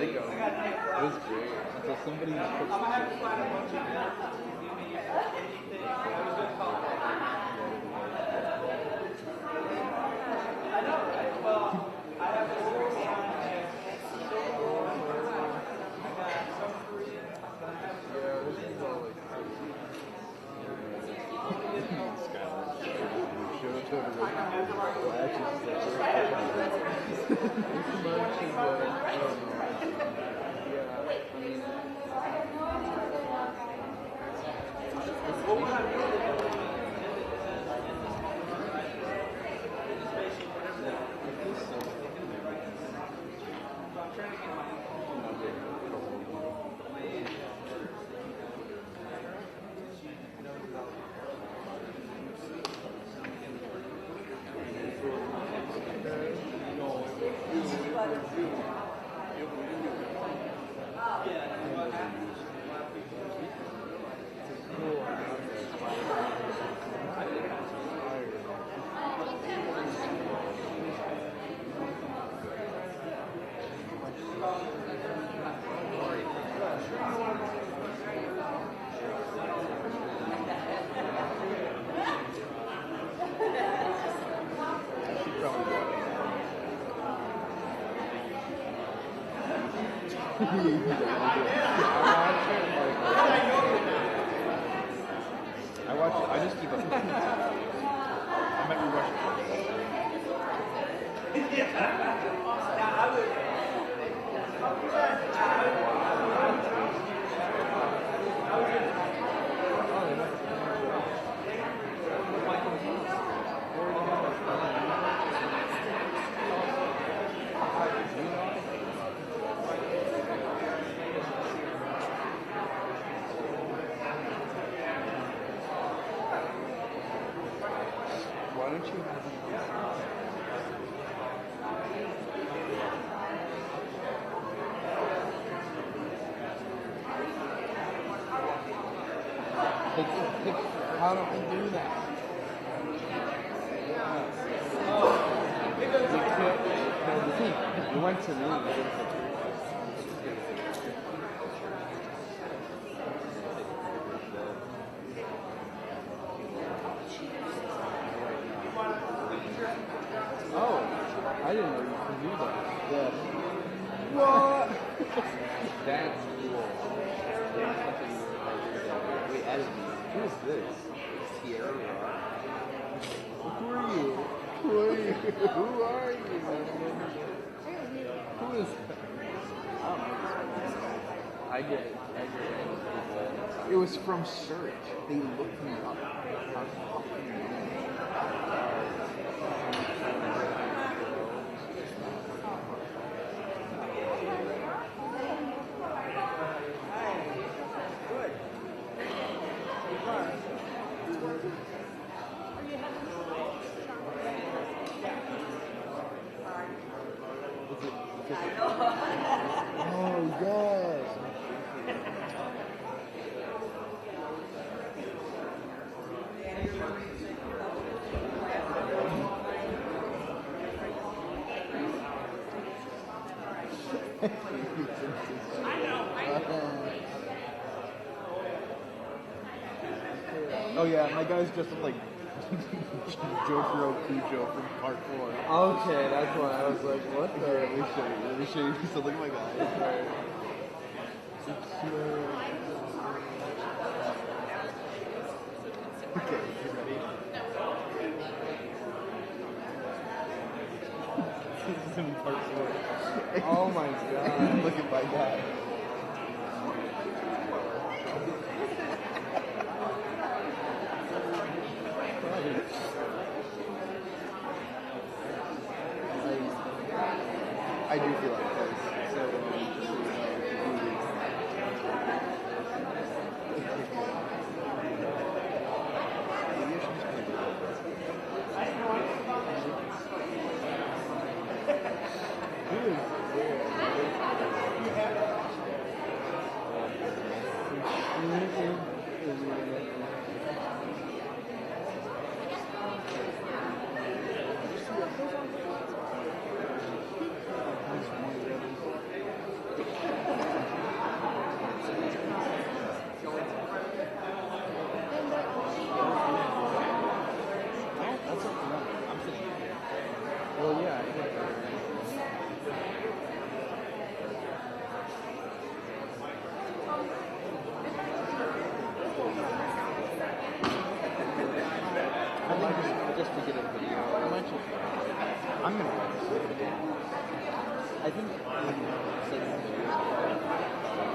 like them. It was great until somebody puts the I watch it. I just keep up. I might be rushing. Why don't you have how do I do that? You went to me. Oh, I didn't know you could do that. Yeah. What? That's cool. Wait, editing. Who is this? Sierra. Who are you? Who are you? Who are you? Who is that? I don't know. I get it. It was from search. They looked me up. Oh, yes. Oh yeah, my guys just look like Jotaro Kujo from Part 4. Okay, that's why I was like, what the? Let me show you. So look at my guys. Okay, you ready? This is in Part 4. Oh my god. Look at my guy. I do feel like this. So, just to get a video. I might just. I'm gonna watch it. I think second video is fine.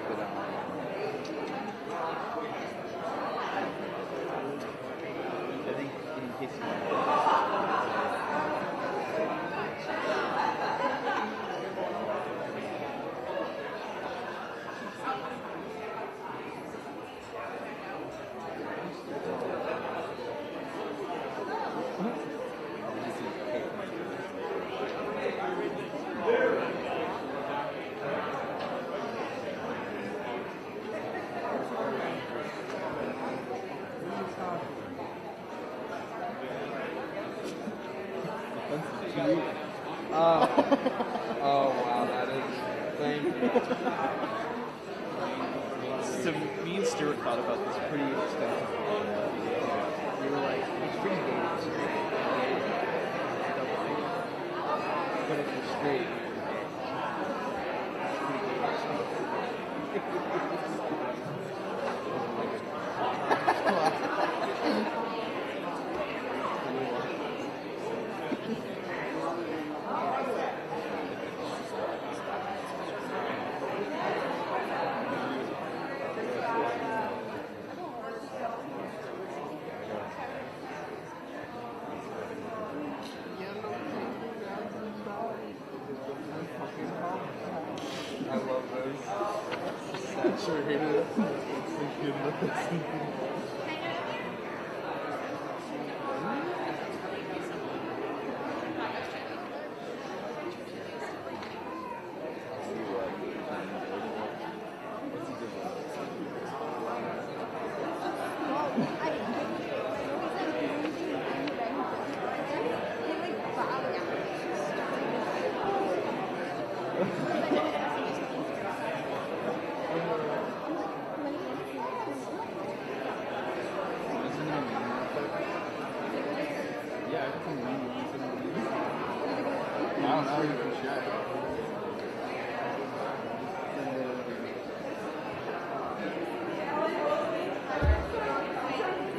But I think in case oh wow, that is. Thank you. So me and Stuart thought about this pretty extensively. We were like, it's pretty gay, but if you're straight, I love those. Saturated.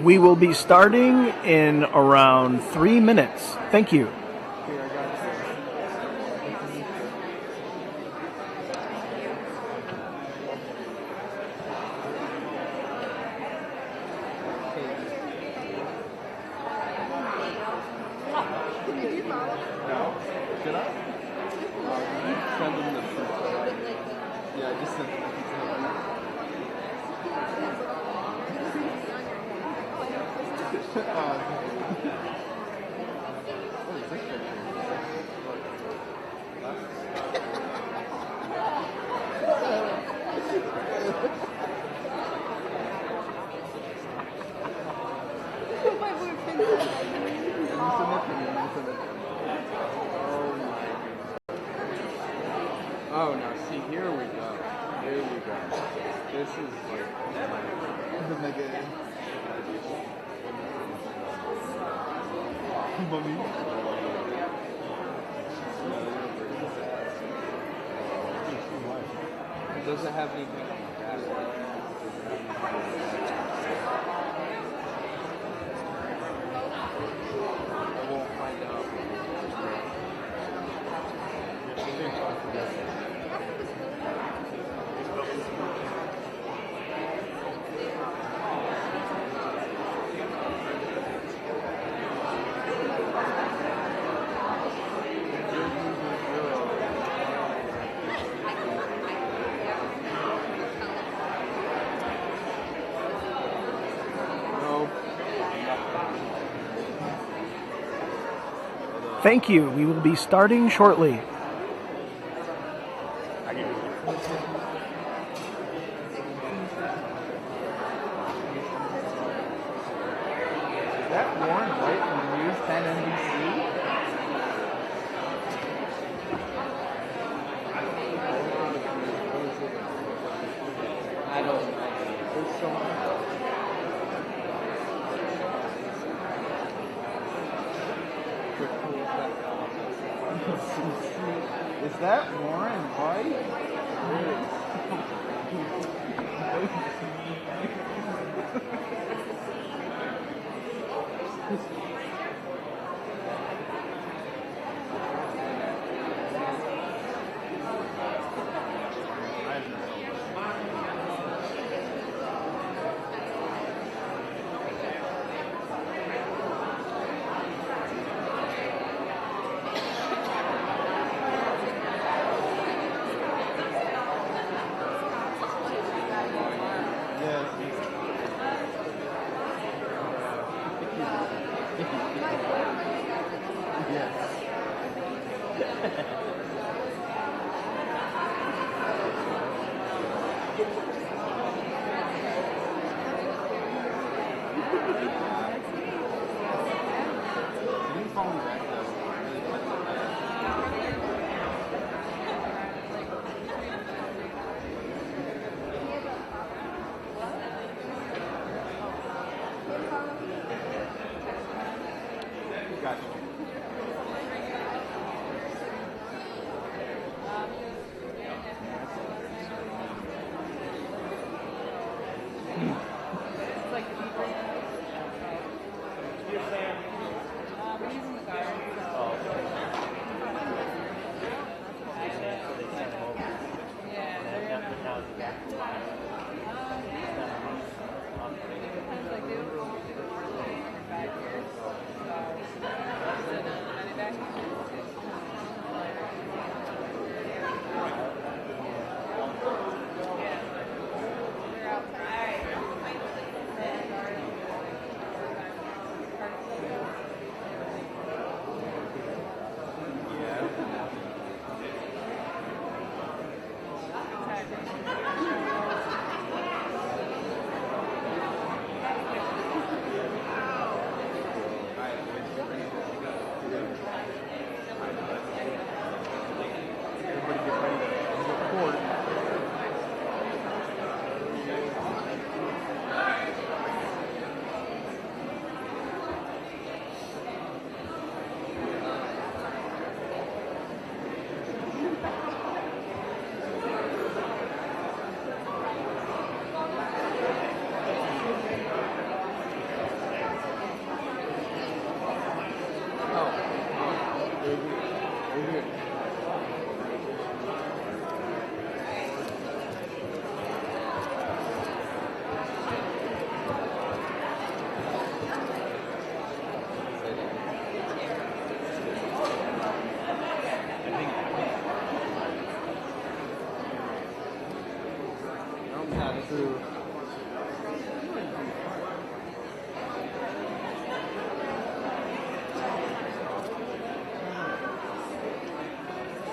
We will be starting in around 3 minutes. Thank you. Oh no, see, here we go. Here we go. This is like the mega mummy. Does it have anything on the back? I won't find out. Thank you. We will be starting shortly. Is that Warren White? True.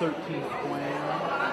13 square.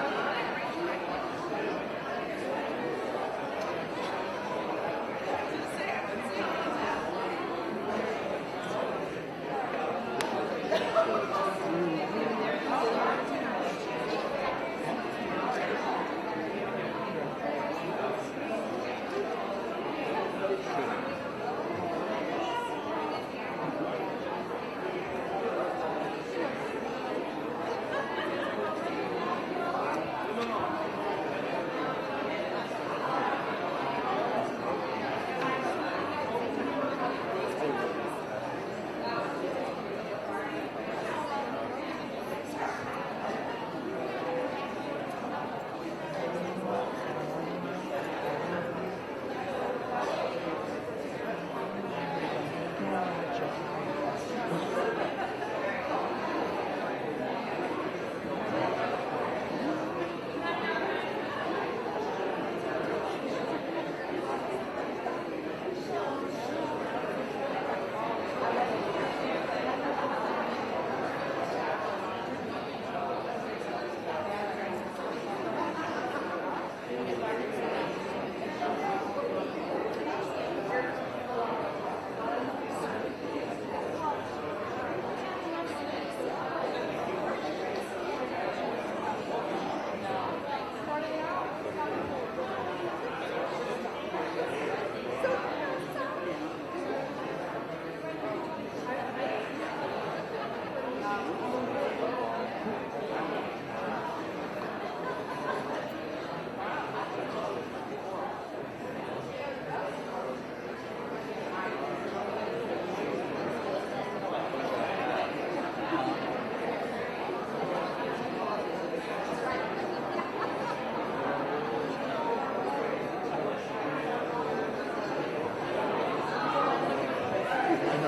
Good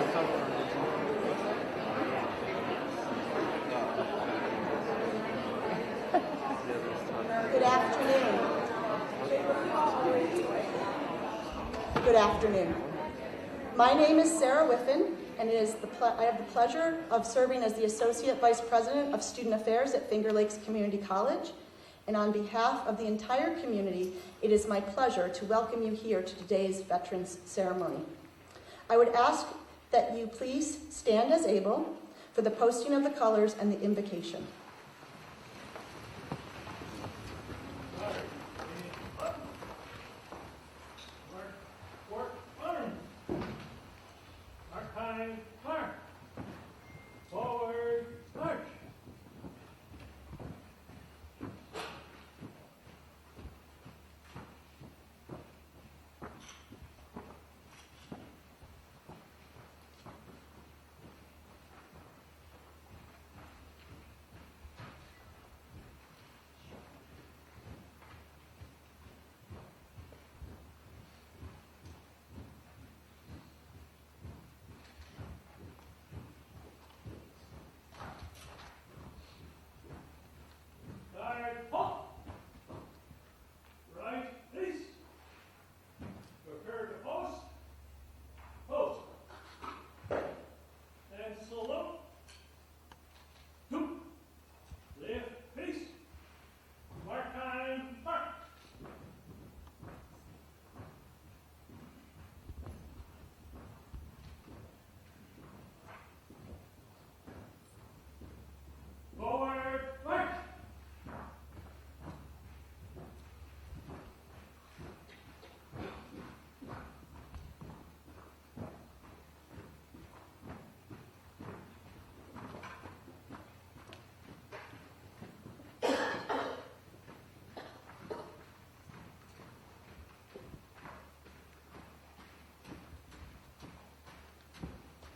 afternoon. Good afternoon. My name is Sarah Whiffen, and I have the pleasure of serving as the Associate Vice President of Student Affairs at Finger Lakes Community College. And on behalf of the entire community, it is my pleasure to welcome you here to today's Veterans Ceremony. I would ask that you please stand as able for the posting of the colors and the invocation.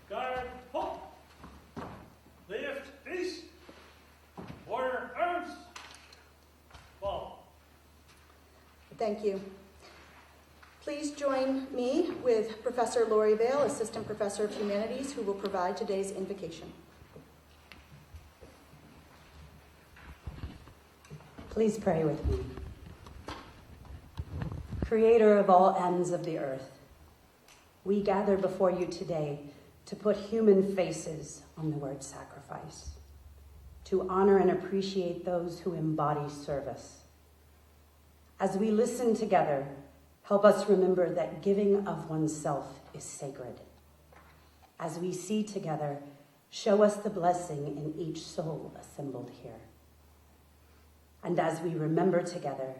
Guard, halt! Lift, peace! Warrior, arms! Fall. Thank you. Please join me with Professor Lori Vale, Assistant Professor of Humanities, who will provide today's invocation. Please pray with me. Creator of all ends of the earth, we gather before you today to put human faces on the word sacrifice, to honor and appreciate those who embody service. As we listen together, help us remember that giving of oneself is sacred. As we see together, show us the blessing in each soul assembled here. And as we remember together,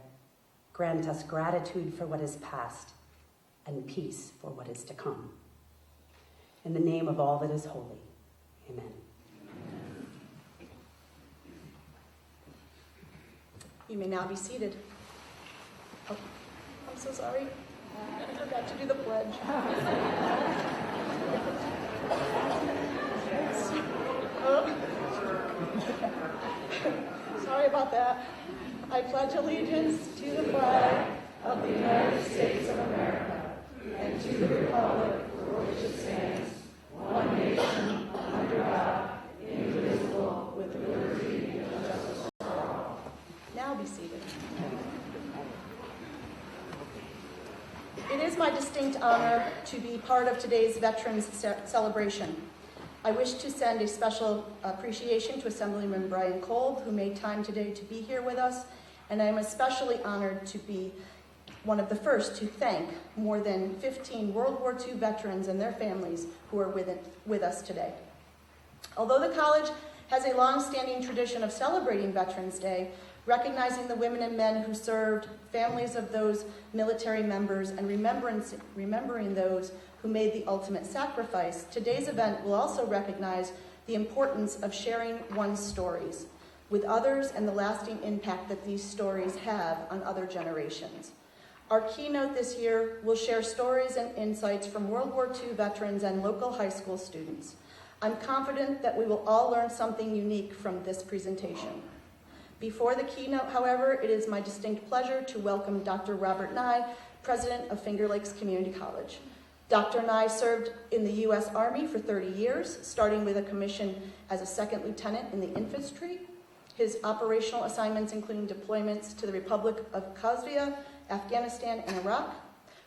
grant us gratitude for what is past and peace for what is to come. In the name of all that is holy, amen. You may now be seated. Oh, I'm so sorry. I forgot to do the pledge. Sorry about that. I pledge allegiance to the flag of the United States of America and to the republic for which it stands, one nation, under God, indivisible, with liberty and justice for all. Now be seated. It is my distinct honor to be part of today's Veterans celebration. I wish to send a special appreciation to Assemblyman Brian Kolb, who made time today to be here with us, and I am especially honored to be one of the first to thank more than 15 World War II veterans and their families who are with us today. Although the college has a long-standing tradition of celebrating Veterans Day, recognizing the women and men who served, families of those military members, and remembering those who made the ultimate sacrifice, today's event will also recognize the importance of sharing one's stories with others and the lasting impact that these stories have on other generations. Our keynote this year will share stories and insights from World War II veterans and local high school students. I'm confident that we will all learn something unique from this presentation. Before the keynote, however, it is my distinct pleasure to welcome Dr. Robert Nye, President of Finger Lakes Community College. Dr. Nye served in the U.S. Army for 30 years, starting with a commission as a second lieutenant in the infantry. His operational assignments including deployments to the Republic of Kosovo, Afghanistan, and Iraq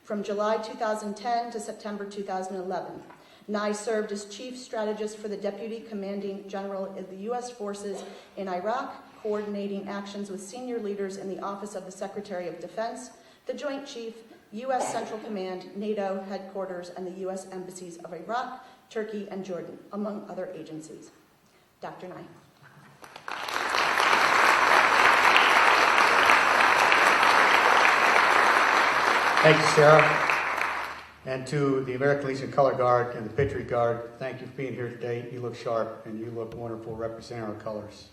from July 2010 to September 2011. Nye served as chief strategist for the Deputy Commanding General of the U.S. Forces in Iraq, coordinating actions with senior leaders in the Office of the Secretary of Defense, the Joint Chief, U.S. Central Command, NATO headquarters, and the U.S. embassies of Iraq, Turkey, and Jordan, among other agencies. Dr. Nye. Thank you, Sarah. And to the American Legion Color Guard and the Patriot Guard, thank you for being here today. You look sharp and you look wonderful representing our colors.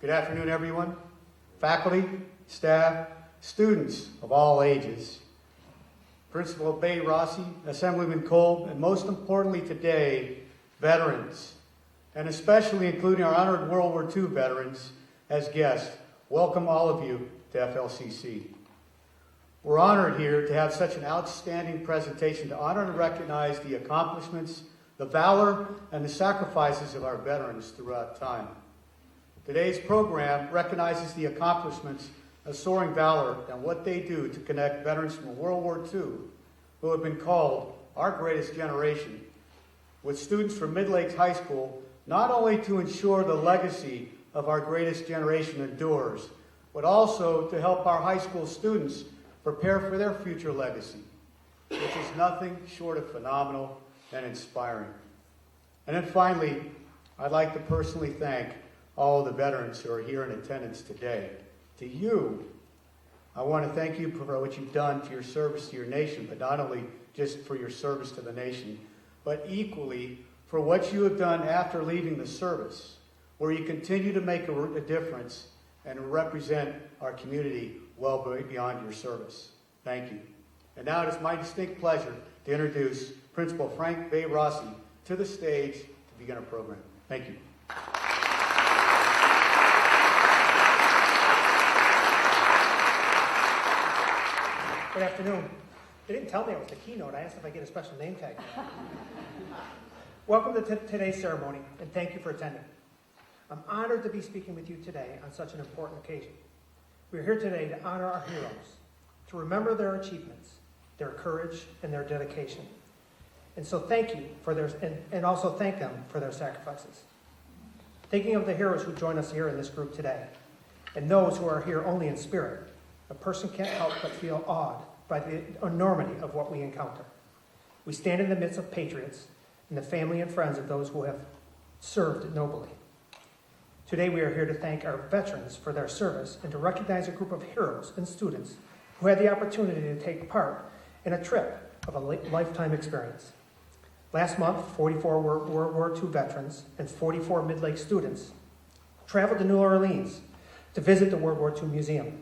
Good afternoon, everyone. Faculty, staff, students of all ages, Principal Bay Rossi, Assemblyman Kolb, and most importantly today, veterans, and especially including our honored World War II veterans as guests. Welcome all of you to FLCC. We're honored here to have such an outstanding presentation to honor and recognize the accomplishments, the valor, and the sacrifices of our veterans throughout time. Today's program recognizes the accomplishments of soaring valor and what they do to connect veterans from World War II, who have been called our greatest generation, with students from Mid-Lakes High School, not only to ensure the legacy of our greatest generation endures, but also to help our high school students prepare for their future legacy, which is nothing short of phenomenal and inspiring. And then finally, I'd like to personally thank all of the veterans who are here in attendance today. To you, I want to thank you for what you've done for your service to your nation, but not only just for your service to the nation, but equally for what you have done after leaving the service, where you continue to make a difference and represent our community well beyond your service. Thank you. And now it is my distinct pleasure to introduce Principal Frank Bay Rossi to the stage to begin our program. Thank you. Good afternoon. They didn't tell me I was the keynote. I asked if I get a special name tag. Welcome to today's ceremony, and thank you for attending. I'm honored to be speaking with you today on such an important occasion. We're here today to honor our heroes, to remember their achievements, their courage, and their dedication. And so thank you for their, and also thank them for their sacrifices. Thinking of the heroes who join us here in this group today, and those who are here only in spirit, a person can't help but feel awed by the enormity of what we encounter. We stand in the midst of patriots and the family and friends of those who have served nobly. Today we are here to thank our veterans for their service and to recognize a group of heroes and students who had the opportunity to take part in a trip of a lifetime experience. Last month, 44 World War II veterans and 44 Mid-Lake students traveled to New Orleans to visit the World War II Museum.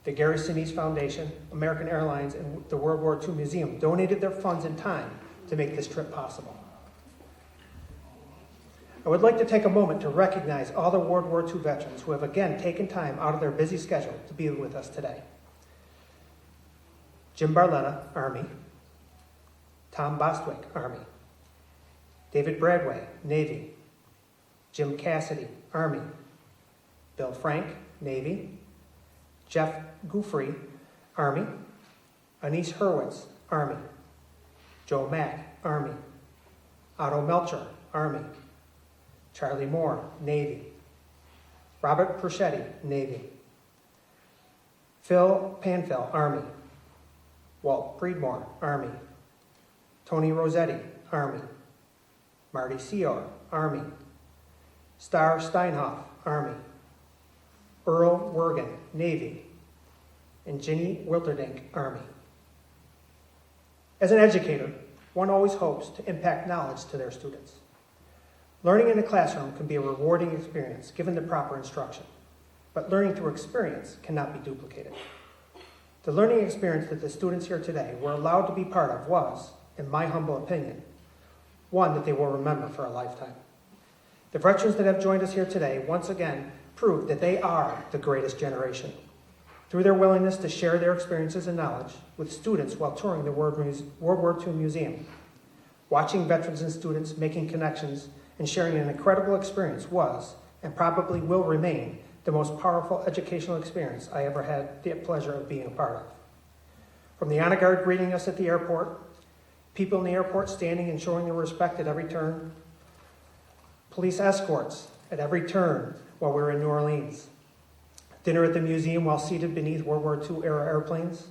The Gary Sinise Foundation, American Airlines, and the World War II Museum donated their funds and time to make this trip possible. I would like to take a moment to recognize all the World War II veterans who have again taken time out of their busy schedule to be with us today. Jim Barletta, Army. Tom Bostwick, Army. David Bradway, Navy. Jim Cassidy, Army. Bill Frank, Navy. Jeff Guffrey, Army. Anise Hurwitz, Army. Joe Mack, Army. Otto Melcher, Army. Charlie Moore, Navy. Robert Perschetti, Navy. Phil Panfil, Army. Walt Breedmore, Army. Tony Rossetti, Army. Marty Seor, Army. Star Steinhoff, Army. Earl Wergen, Navy. And Ginny Wilterdink, Army. As an educator, one always hopes to impact knowledge to their students. Learning in a classroom can be a rewarding experience given the proper instruction, but learning through experience cannot be duplicated. The learning experience that the students here today were allowed to be part of was, in my humble opinion, one that they will remember for a lifetime. The veterans that have joined us here today once again prove that they are the greatest generation. Through their willingness to share their experiences and knowledge with students while touring the World War II Museum. Watching veterans and students making connections and sharing an incredible experience was, and probably will remain, the most powerful educational experience I ever had the pleasure of being a part of. From the honor guard greeting us at the airport, people in the airport standing and showing their respect at every turn, police escorts at every turn while we were in New Orleans, dinner at the museum while seated beneath World War II era airplanes,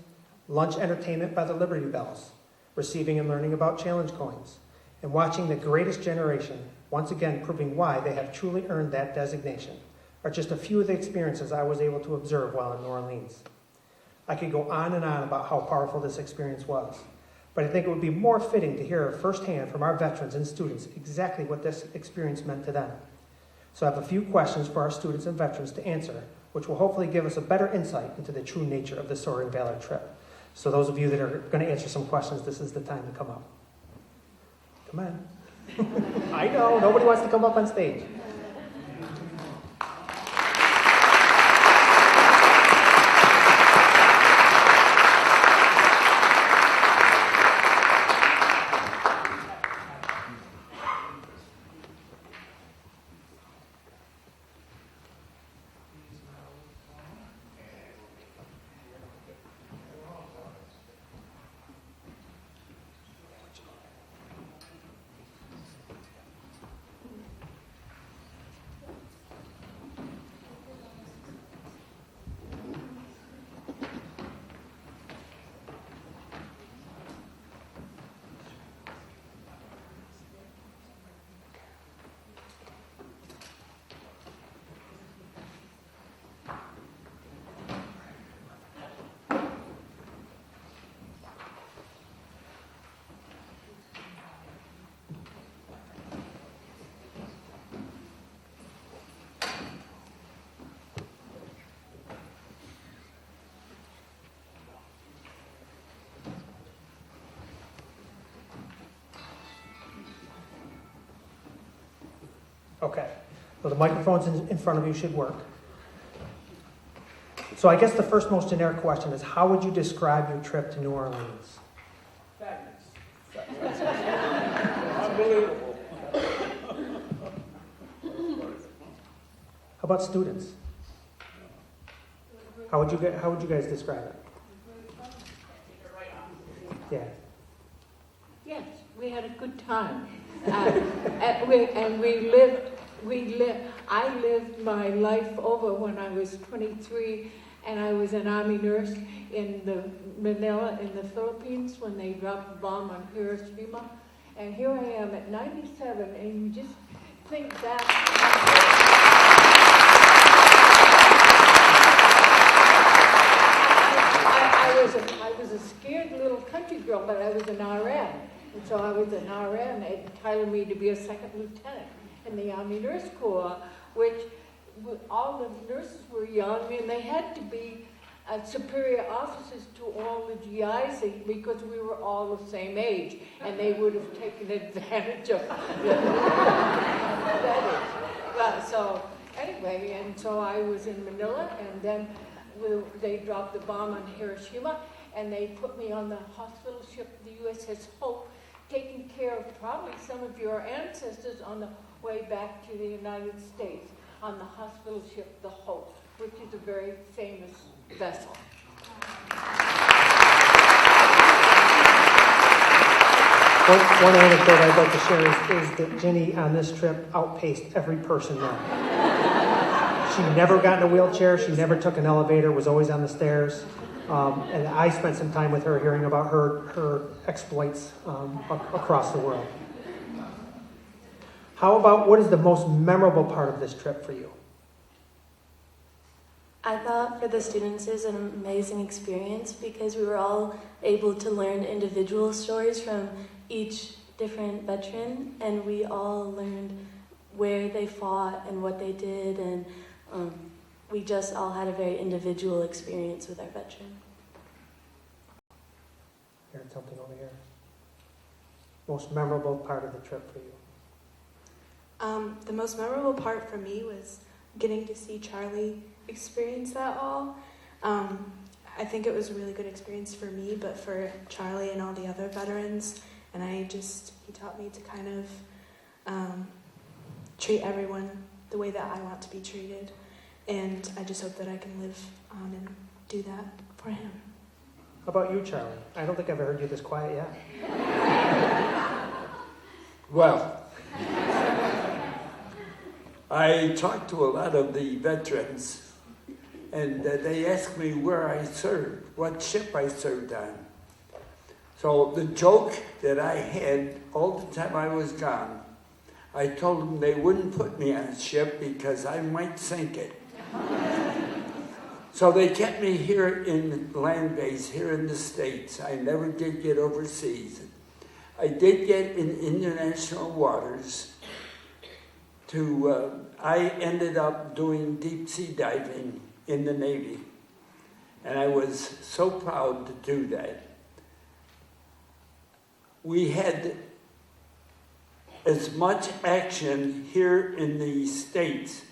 lunch entertainment by the Liberty Bells, receiving and learning about challenge coins, and watching the greatest generation once again proving why they have truly earned that designation are just a few of the experiences I was able to observe while in New Orleans. I could go on and on about how powerful this experience was, but I think it would be more fitting to hear firsthand from our veterans and students exactly what this experience meant to them. So I have a few questions for our students and veterans to answer, which will hopefully give us a better insight into the true nature of the Soaring Valor trip. So those of you that are going to answer some questions, this is the time to come up. Come on. I know, nobody wants to come up on stage. Okay, so the microphones in front of you should work. So I guess the first most generic question is, how would you describe your trip to New Orleans? Fabulous. Unbelievable. How about students? How would you guys describe it? Yeah. Yes, we had a good time. I lived my life over when I was 23, and I was an Army nurse in Manila in the Philippines when they dropped the bomb on Hiroshima. And here I am at 97, and you just think that. I was a scared little country girl, but I was an RN. And so I was an RN. It entitled me to be a second lieutenant in the Army Nurse Corps, which all the nurses were young, and they had to be superior officers to all the GIs because we were all the same age, and they would have taken advantage of that. So anyway, and so I was in Manila, and then they dropped the bomb on Hiroshima, and they put me on the hospital ship, the USS Hope, taking care of probably some of your ancestors on the way back to the United States on the hospital ship, the Hope, which is a very famous vessel. One anecdote I'd like to share is that Ginny on this trip outpaced every person there. She never got in a wheelchair, she never took an elevator, was always on the stairs. And I spent some time with her hearing about her exploits across the world. How about, what is the most memorable part of this trip for you? I thought for the students it was an amazing experience because we were all able to learn individual stories from each different veteran, and we all learned where they fought and what they did, and we just all had a very individual experience with our veteran. Here's something over here. Most memorable part of the trip for you? The most memorable part for me was getting to see Charlie experience that all. I think it was a really good experience for me, but for Charlie and all the other veterans. And he taught me to kind of treat everyone the way that I want to be treated. And I just hope that I can live on and do that for him. How about you, Charlie? I don't think I've heard you this quiet yet. Well, I talked to a lot of the veterans, and they asked me where I served, what ship I served on. So the joke that I had all the time I was gone, I told them they wouldn't put me on a ship because I might sink it. So they kept me here in land base, here in the States. I never did get overseas. I did get in international waters I ended up doing deep sea diving in the Navy. And I was so proud to do that. We had as much action here in the States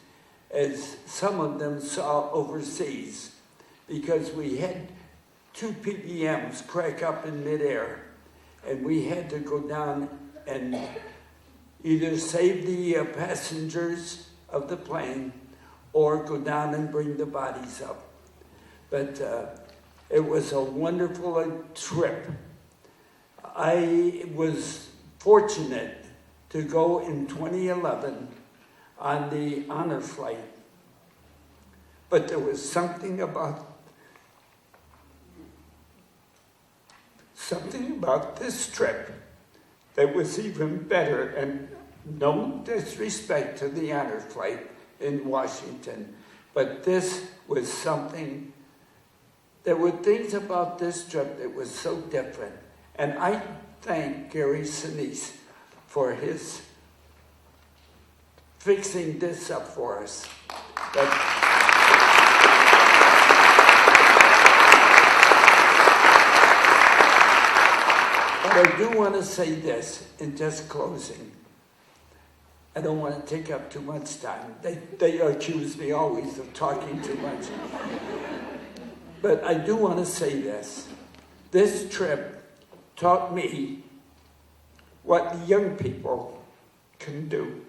as some of them saw overseas, because we had 2 PBMs crack up in midair, and we had to go down and either save the passengers of the plane or go down and bring the bodies up. But it was a wonderful trip. I was fortunate to go in 2011 on the honor flight. But there was something about this trip that was even better, and no disrespect to the honor flight in Washington, but this was something, there were things about this trip that was so different. And I thank Gary Sinise for his fixing this up for us. But I do want to say this in just closing. I don't want to take up too much time. They accuse me always of talking too much. But I do want to say this. This trip taught me what the young people can do.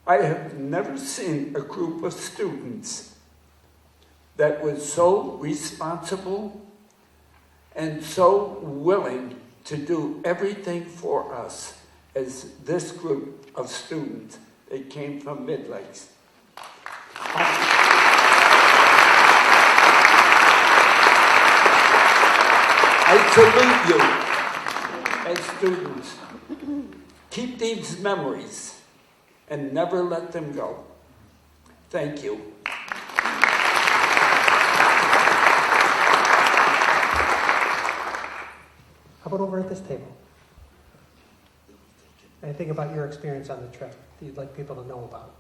I have never seen a group of students that was so responsible and so willing to do everything for us as this group of students that came from Mid-Lakes. I salute you as students. Keep these memories and never let them go. Thank you. How about over at this table? Anything about your experience on the trip that you'd like people to know about?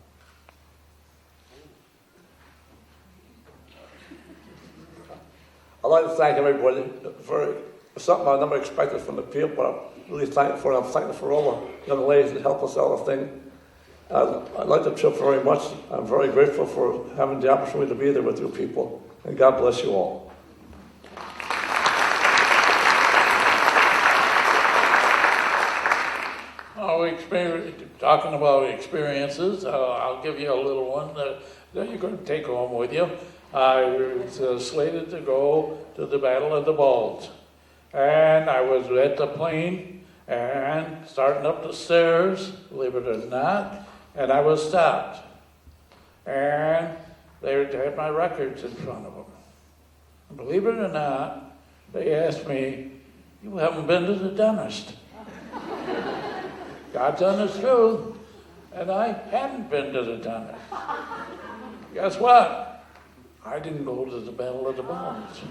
I'd like to thank everybody for something I never expected from the people, but I'm really thankful for it. I'm thankful for all the young ladies that helped us out. I like the trip very much. I'm very grateful for having the opportunity to be there with you people. And God bless you all. Talking about experiences, I'll give you a little one that you can take home with you. I was slated to go to the Battle of the Bulge. And I was at the plane and starting up the stairs, believe it or not, and I was stopped. And they had my records in front of them. And believe it or not, they asked me, "You haven't been to the dentist." God's honest truth. And I hadn't been to the dentist. Guess what? I didn't go to the Battle of the Bulge.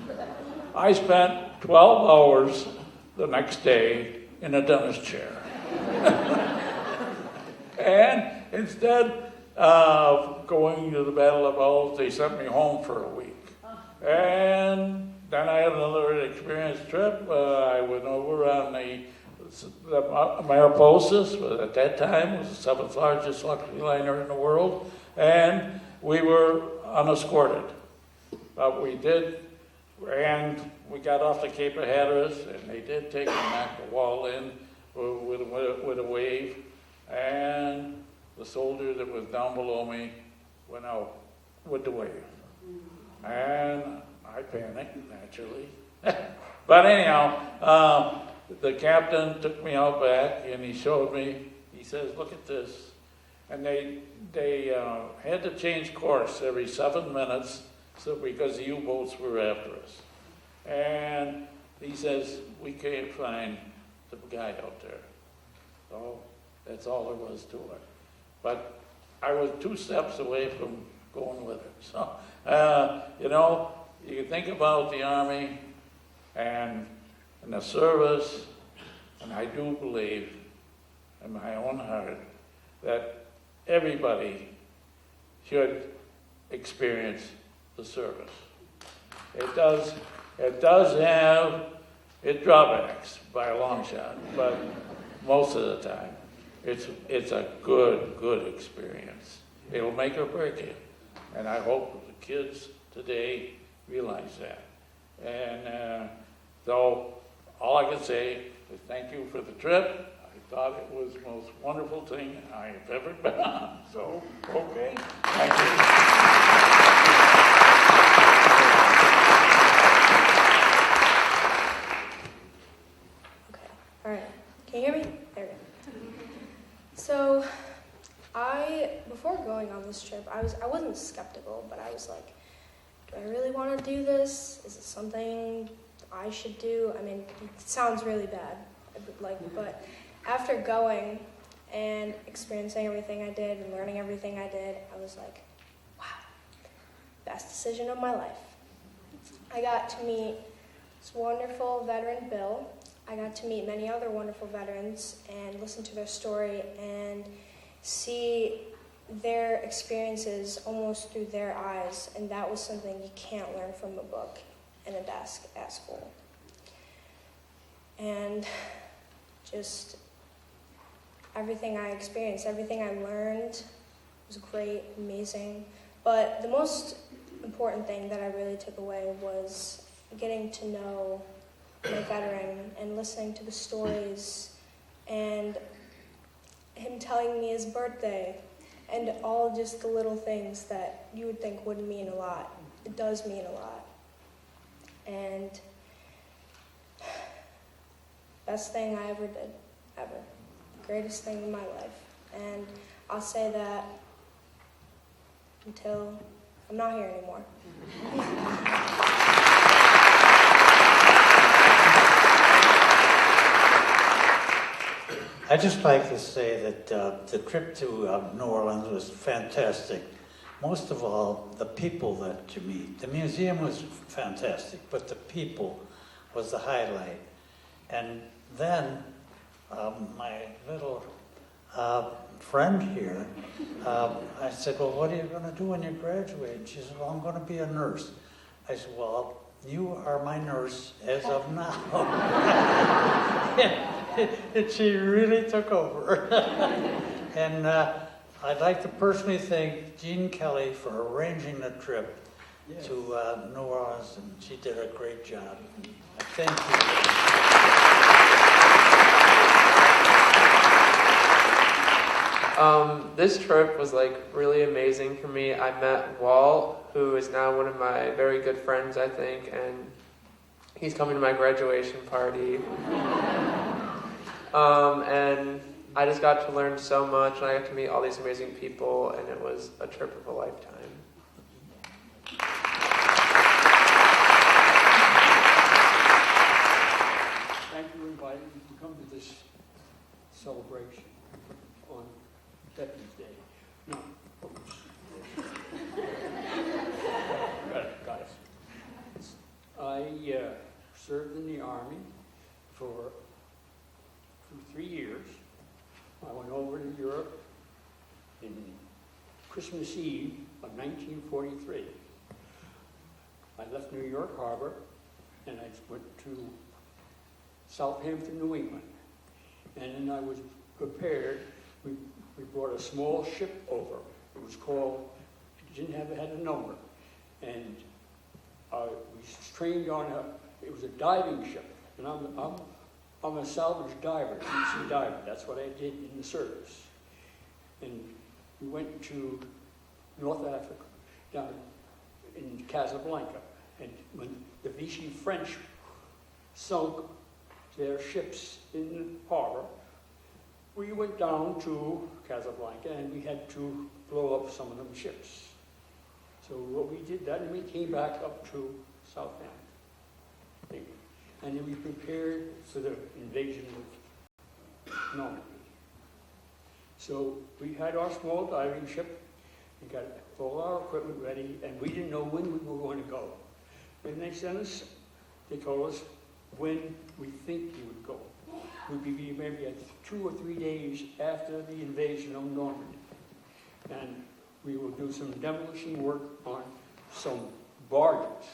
I spent 12 hours the next day in a dentist chair. And instead of going to the Battle of the Bulge, they sent me home for a week. And then I had another experienced trip. I went over on the Mariposas, at that time was the 7th largest luxury liner in the world, and we were unescorted. But we did, and we got off the Cape of Hatteras, and they did take and knock the wall in with a wave, and the soldier that was down below me went out with the wave. And I panicked, naturally. But anyhow, the captain took me out back, and he showed me, he says, look at this. And they had to change course every 7 minutes because the U-boats were after us. And he says, we can't find the guy out there. So that's all there was to it. But I was 2 steps away from going with it. So, you think about the Army and the service, and I do believe in my own heart that everybody should experience the service. It does have its drawbacks by a long shot, but most of the time, it's a good experience. It'll make or break you, and I hope the kids today realize that. And so, all I can say is thank you for the trip. I thought it was the most wonderful thing I have ever been on. So, okay, thank you. All right, can you hear me? There we go. So, before going on this trip, I wasn't skeptical, but I was like, do I really want to do this? Is it something I should do? I mean, it sounds really bad, but after going and experiencing everything I did and learning everything I did, I was like, wow, best decision of my life. I got to meet this wonderful veteran, Bill. I got to meet many other wonderful veterans and listen to their story and see their experiences almost through their eyes, and that was something you can't learn from a book and a desk at school. And just everything I experienced, everything I learned was great, amazing. But the most important thing that I really took away was getting to know my veteran and listening to the stories and him telling me his birthday and all just the little things that you would think wouldn't mean a lot. It does mean a lot. And best thing I ever did, ever. Greatest thing in my life. And I'll say that until I'm not here anymore. I'd just like to say that the trip to New Orleans was fantastic. Most of all, the people that you meet. The museum was fantastic, but the people was the highlight. And then my little friend here, I said, well, what are you going to do when you graduate? And she said, well, I'm going to be a nurse. I said, well, you are my nurse as of now. And she really took over. And I'd like to personally thank Jean Kelly for arranging the trip to New Orleans, and she did a great job. Thank you. This trip was really amazing for me. I met Walt, who is now one of my very good friends, I think, and he's coming to my graduation party. And I just got to learn so much, and I got to meet all these amazing people, and it was a trip of a lifetime. Thank you for inviting me to come to this celebration on Veterans Day. No. Guys, I served in the Army for 3 years. I went over to Europe in Christmas Eve of 1943. I left New York Harbor and I went to Southampton, New England. And then I was prepared. We brought a small ship over. It was called had a number. And we trained on it was a diving ship. And I'm a salvage diver, deep sea diver. That's what I did in the service. And we went to North Africa, down in Casablanca. And when the Vichy French sunk their ships in the harbor, we went down to Casablanca and we had to blow up some of them ships. So what we did that, and we came back up to Southampton. And then we prepared for the invasion of Normandy. So we had our small diving ship, we got all our equipment ready, and we didn't know when we were going to go. When they sent us, they told us when we think you would go. We'd be maybe 2 or 3 days after the invasion of Normandy. And we will do some demolition work on some barges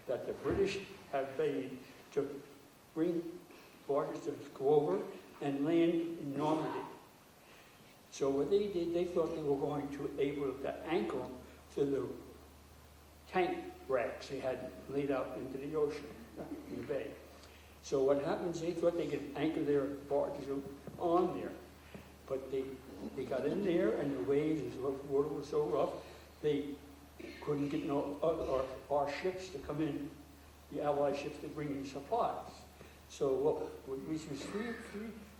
that the British have made to bring barges to go over and land in Normandy. So what they did, they thought they were going to be able to anchor to the tank racks they had laid out into the ocean, in the bay. So what happens, they thought they could anchor their barges on there. But they got in there, and the waves, the water was so rough, they couldn't get our ships to come in, the Allied ships to bring in supplies. So we was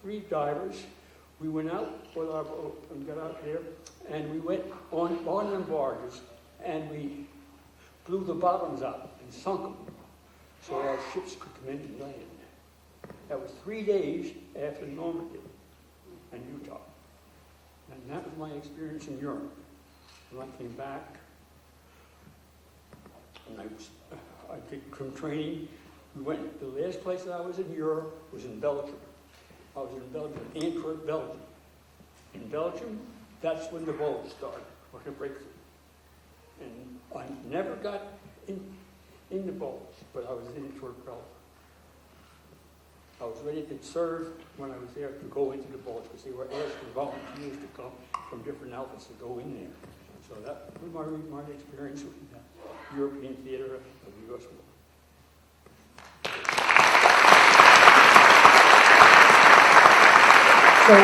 three divers. We went out with our boat and got out there, and we went on them barges, and we blew the bottoms out and sunk them so our ships could come in and land. That was 3 days after Normandy and Utah. And that was my experience in Europe. When I came back, and I did some training. We went, the last place that I was in Europe was in Belgium. I was in Belgium, Antwerp, Belgium. In Belgium, that's when the bulge started, or the breakthrough. And I never got in the bulge, but I was in Antwerp, Belgium. I was ready to serve when I was there to go into the bulge, because they were asking volunteers to come from different outfits to go in there. So that was my experience with the European theater of the U.S. War. So,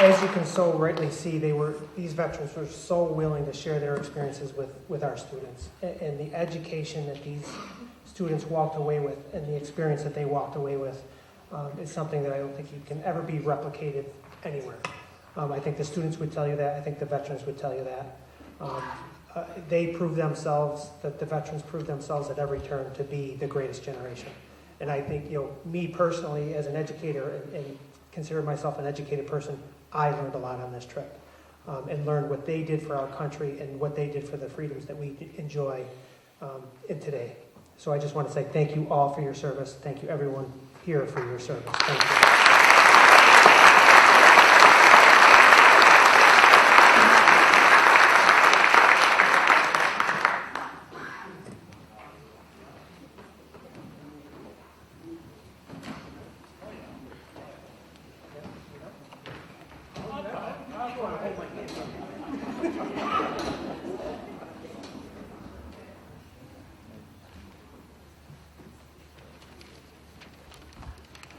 as you can so rightly see, these veterans were so willing to share their experiences with our students, and the education that these students walked away with, and the experience that they walked away with, is something that I don't think you can ever be replicated anywhere. I think the students would tell you that. I think the veterans would tell you that. They proved themselves, that the veterans proved themselves at every turn to be the greatest generation. And I think, me personally, as an educator, and consider myself an educated person, I learned a lot on this trip, and learned what they did for our country and what they did for the freedoms that we enjoy in today. So I just want to say thank you all for your service. Thank you, everyone here, for your service. Thank you.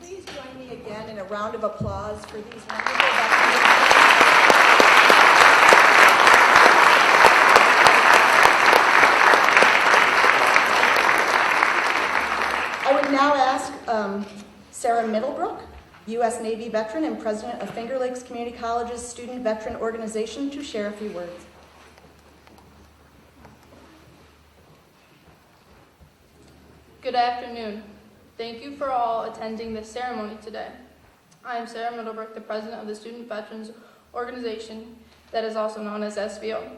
Please join me again in a round of applause for these wonderful veterans. I would now ask Sarah Middlebrook, U.S. Navy veteran and president of Finger Lakes Community College's Student Veteran Organization, to share a few words. Good afternoon. Thank you for all attending this ceremony today. I am Sarah Middlebrook, the president of the Student Veterans Organization, that is also known as SVO.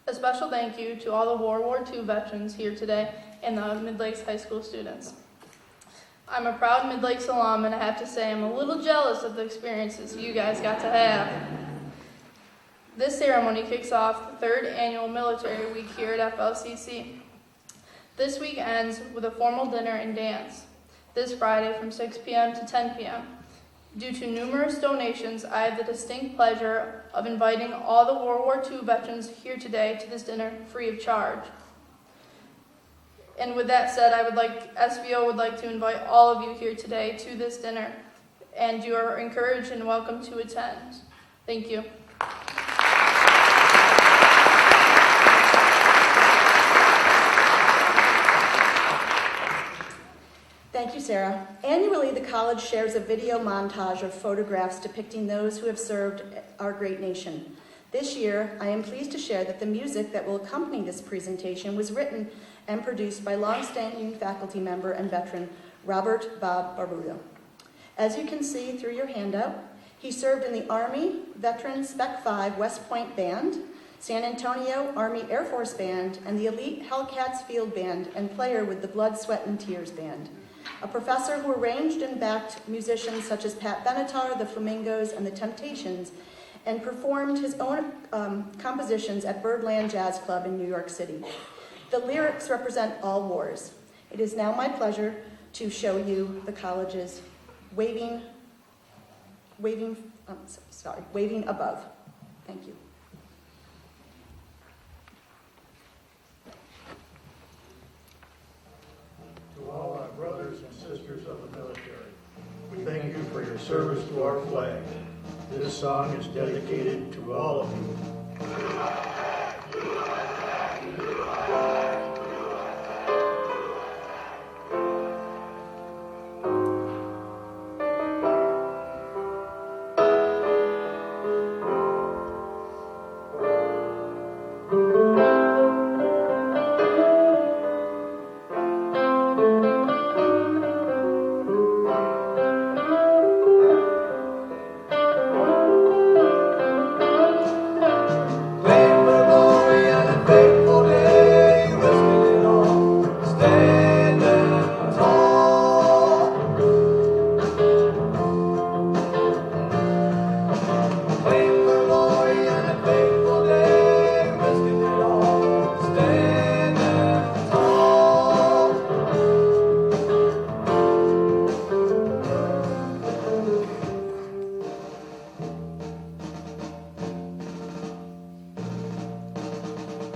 A special thank you to all the World War II veterans here today and the Mid-Lakes High School students. I'm a proud Mid-Lakes alum, and I have to say I'm a little jealous of the experiences you guys got to have. This ceremony kicks off the 3rd annual Military Week here at FLCC. This week ends with a formal dinner and dance this Friday from 6 p.m. to 10 p.m. Due to numerous donations, I have the distinct pleasure of inviting all the World War II veterans here today to this dinner free of charge. And with that said, SVO would like to invite all of you here today to this dinner, and you are encouraged and welcome to attend. Thank you. Thank you, Sarah. Annually, the college shares a video montage of photographs depicting those who have served our great nation. This year, I am pleased to share that the music that will accompany this presentation was written and produced by longstanding faculty member and veteran Robert Bob Barbuda. As you can see through your handout, he served in the Army Veteran Spec 5 West Point Band, San Antonio Army Air Force Band, and the elite Hellcats Field Band, and player with the Blood, Sweat, and Tears Band. A professor who arranged and backed musicians such as Pat Benatar, the Flamingos, and the Temptations, and performed his own compositions at Birdland Jazz Club in New York City. The lyrics represent all wars. It is now my pleasure to show you the college's Waving Above. Thank you. To all our brothers and sisters of the military, we thank you for your service to our flag. This song is dedicated to all of you.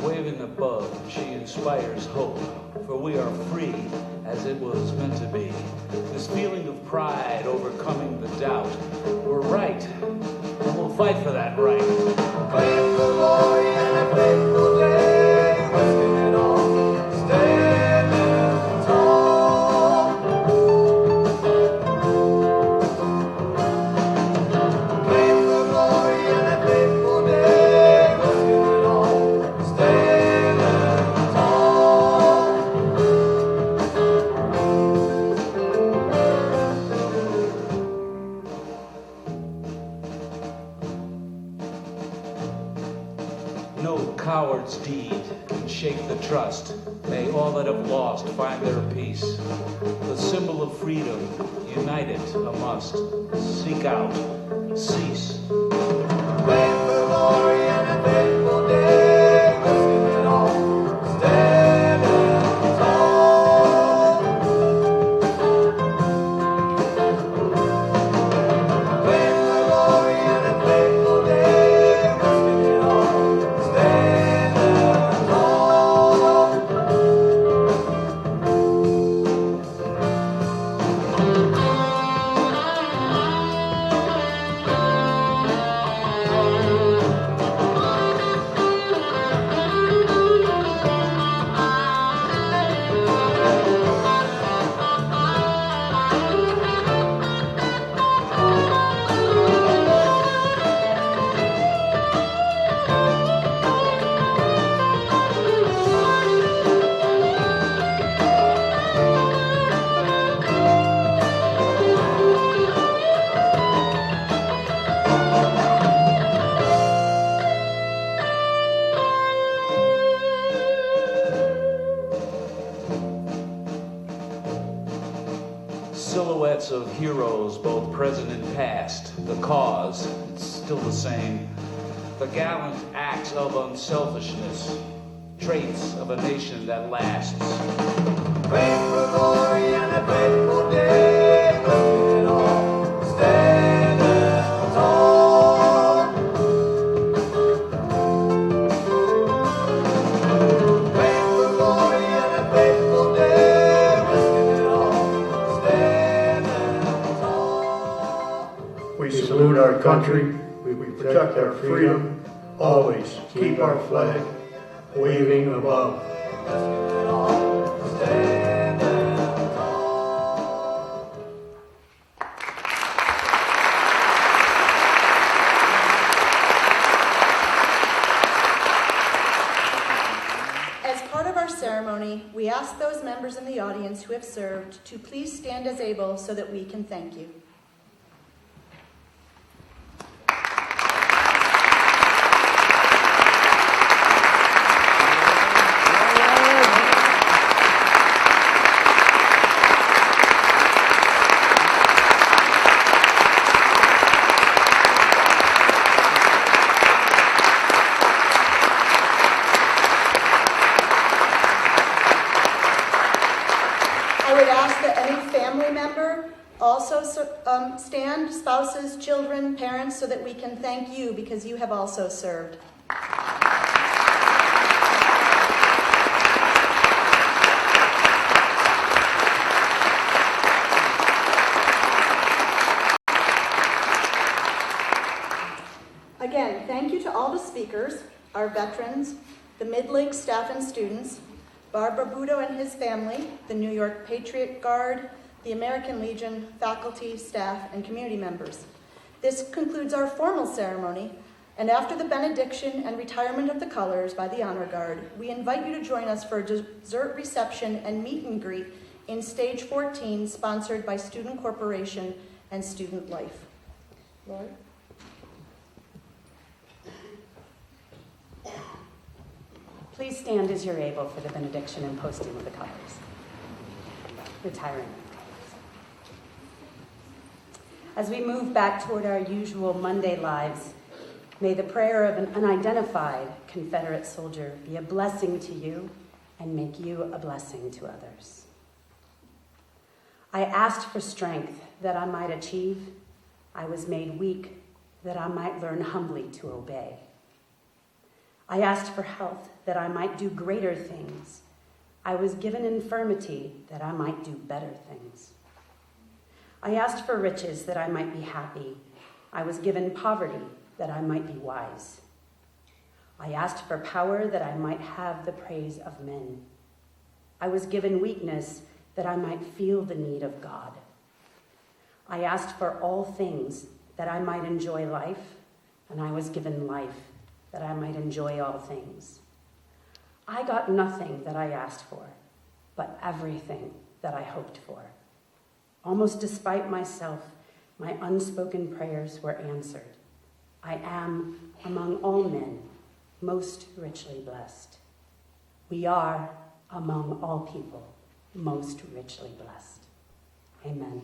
Waving above, she inspires hope, for we are free as it was meant to be. This feeling of pride overcoming the doubt. We're right, and we'll fight for that right. Claim the glory and a faithful day, risking it all, standing tall. Claim the glory and a faithful day, risking it all, standing tall. No coward's deed can shake the trust. May all that have lost find their peace. The symbol of freedom, united a must. Seek out, cease. Claim the glory and a faithful day, risking it all, standing tall. Claim the glory and a faithful day, risking it all, standing tall. Silhouettes of heroes, both present and past. The cause, it's still the same. The gallant acts of unselfishness. Traits of a nation that lasts. Claim the glory and a faithful day, risking it all, stand. We salute our country. We protect our freedom. Always keep our flag waving above. As part of our ceremony, we ask those members in the audience who have served to please stand as able so that we can thank you. I would ask that any family member also stand, spouses, children, parents, so that we can thank you because you have also served. Again, thank you to all the speakers, our veterans, the Mid-Lake staff and students, Barbara Budo and his family, the New York Patriot Guard, the American Legion, faculty, staff, and community members. This concludes our formal ceremony, and after the benediction and retirement of the colors by the Honor Guard, we invite you to join us for a dessert reception and meet and greet in Stage 14, sponsored by Student Corporation and Student Life. Lord? Please stand as you're able for the benediction and posting of the colors. Retiring. As we move back toward our usual Monday lives, may the prayer of an unidentified Confederate soldier be a blessing to you and make you a blessing to others. I asked for strength that I might achieve. I was made weak that I might learn humbly to obey. I asked for health that I might do greater things. I was given infirmity that I might do better things. I asked for riches that I might be happy. I was given poverty that I might be wise. I asked for power that I might have the praise of men. I was given weakness that I might feel the need of God. I asked for all things that I might enjoy life, and I was given life that I might enjoy all things. I got nothing that I asked for, but everything that I hoped for. Almost despite myself, my unspoken prayers were answered. I am, among all men, most richly blessed. We are, among all people, most richly blessed. Amen.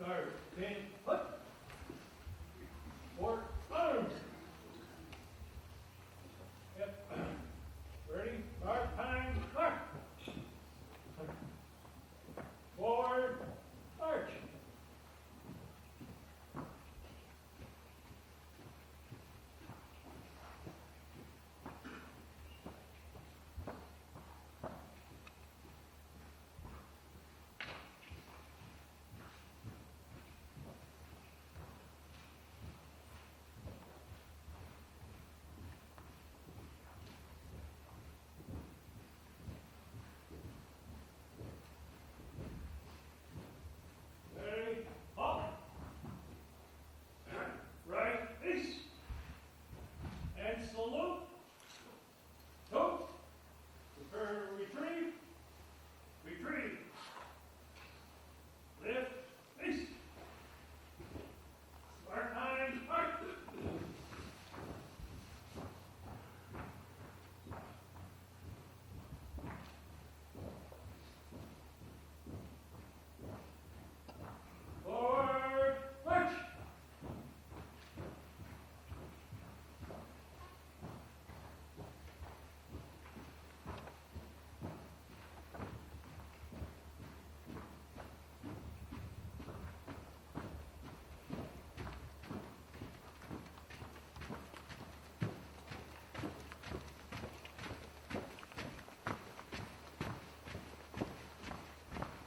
Guard, stand, put. Forward, arms. Yep. Ready, guard, time, mark. Forward, march.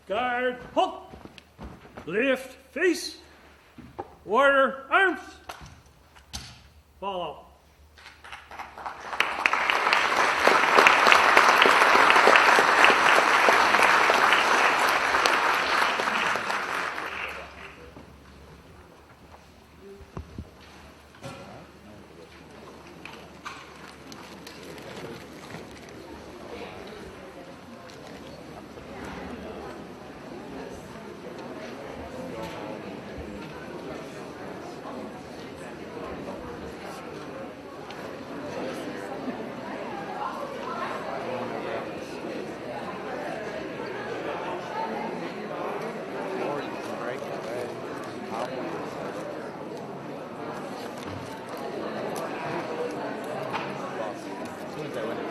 Guard, halt! Lift, face. Warrior, arms. Follow. As soon as I went